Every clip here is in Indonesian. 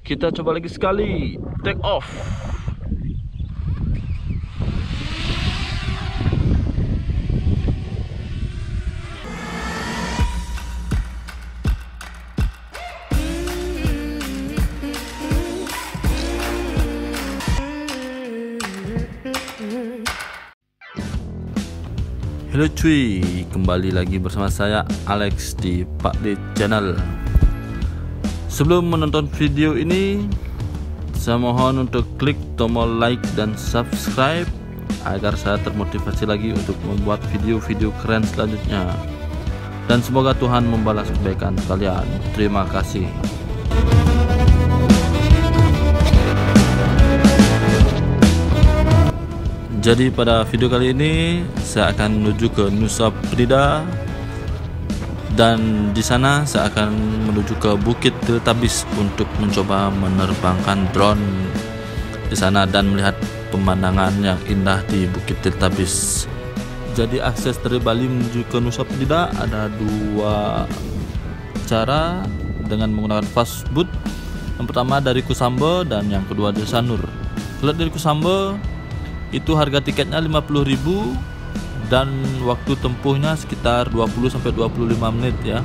Kita coba lagi sekali. Take off. Halo cuy, kembali lagi bersama saya Alex di Pak D Channel. Sebelum menonton video ini, saya mohon untuk klik tombol like dan subscribe agar saya termotivasi lagi untuk membuat video-video keren selanjutnya. Dan semoga Tuhan membalas kebaikan kalian. Terima kasih. Jadi pada video kali ini saya akan menuju ke Nusa Penida, dan di sana saya akan menuju ke Bukit Teletabis untuk mencoba menerbangkan drone di sana dan melihat pemandangan yang indah di Bukit Teletabis. Jadi akses dari Bali menuju ke Nusa Penida ada dua cara dengan menggunakan fastboat. Yang pertama dari Kusamba dan yang kedua dari Sanur. Kalau dari Kusamba itu harga tiketnya 50.000 dan waktu tempuhnya sekitar 20-25 menit ya.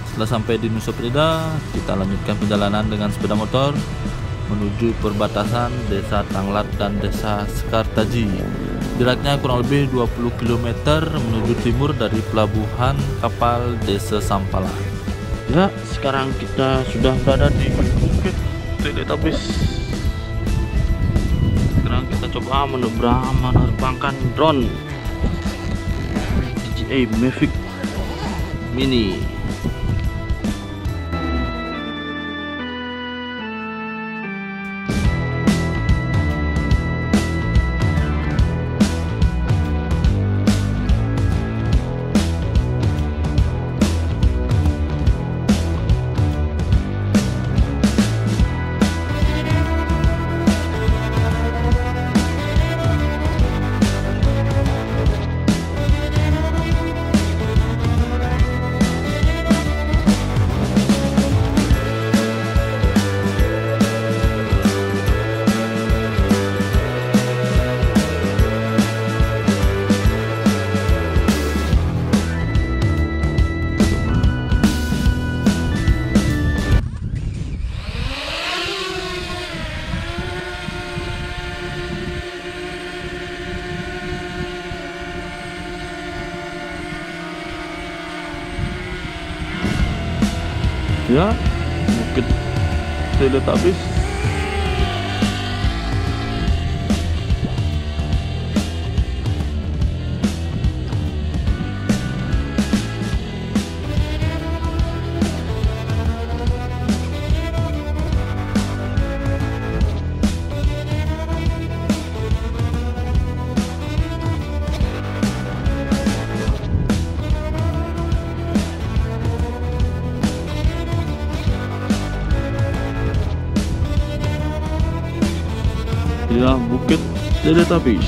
Setelah sampai di Nusa Penida, kita lanjutkan perjalanan dengan sepeda motor menuju perbatasan Desa Tanglat dan Desa Sekartaji. Jaraknya kurang lebih 20 km menuju timur dari pelabuhan kapal Desa Sampala. Ya, sekarang kita sudah berada di Bukit Teletabis. Sekarang kita coba menerbangkan drone DJI Mavic Mini. Ya, Bukit Teletabis. Ya, Bukit Teletabis.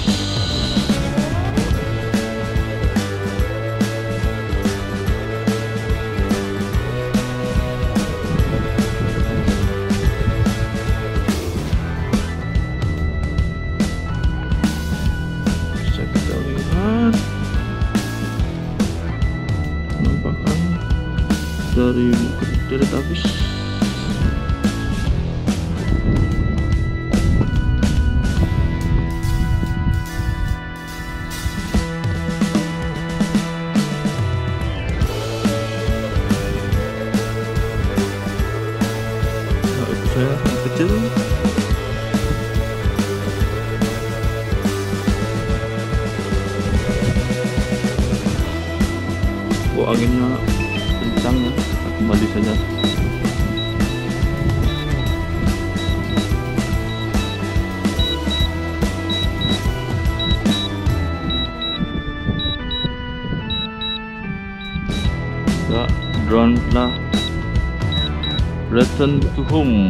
Bisa kita lihat penampakan dari Bukit Teletabis. Kecil anginnya kencang ya, kembali saja. Ya, drone telah return to home.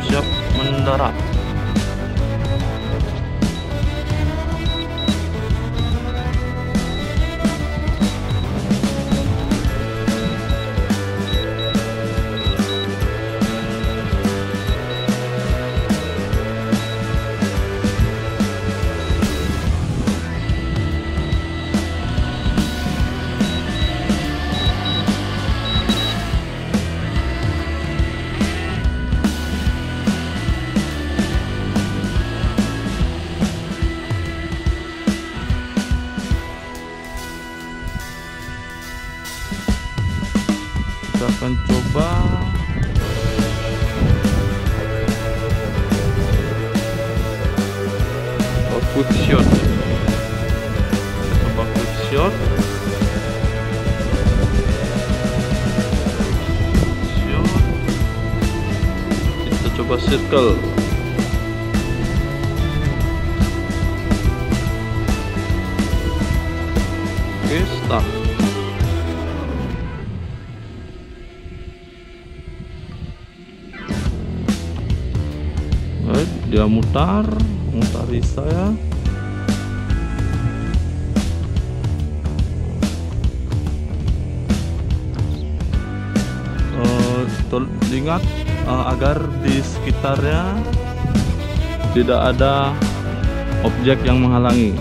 Siap. mendarat. Kita akan coba quick shot. Kita coba quick shot. Kita coba circle. Oke, start. Baik, dia mutari saya. Ingat agar di sekitarnya tidak ada objek yang menghalangi.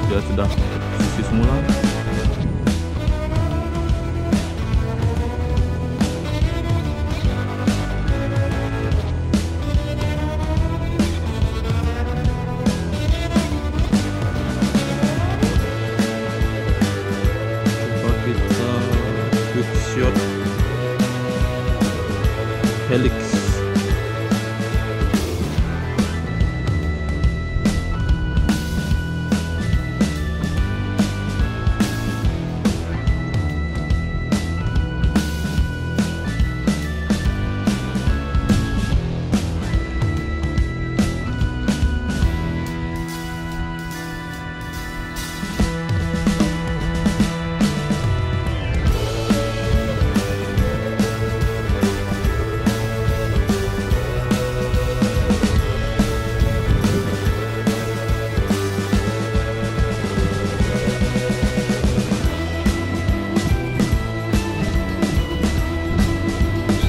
Dia sudah posisi semula. Shot helix.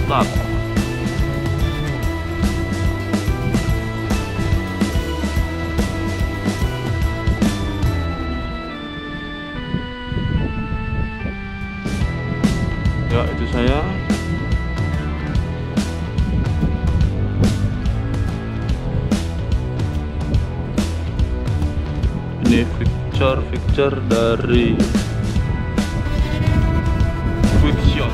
Start. Ya, itu saya. Ini picture dari quick shot.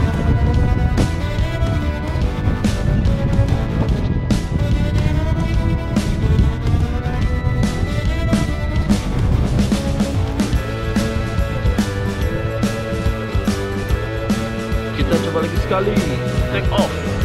Kita coba lagi sekali, take off.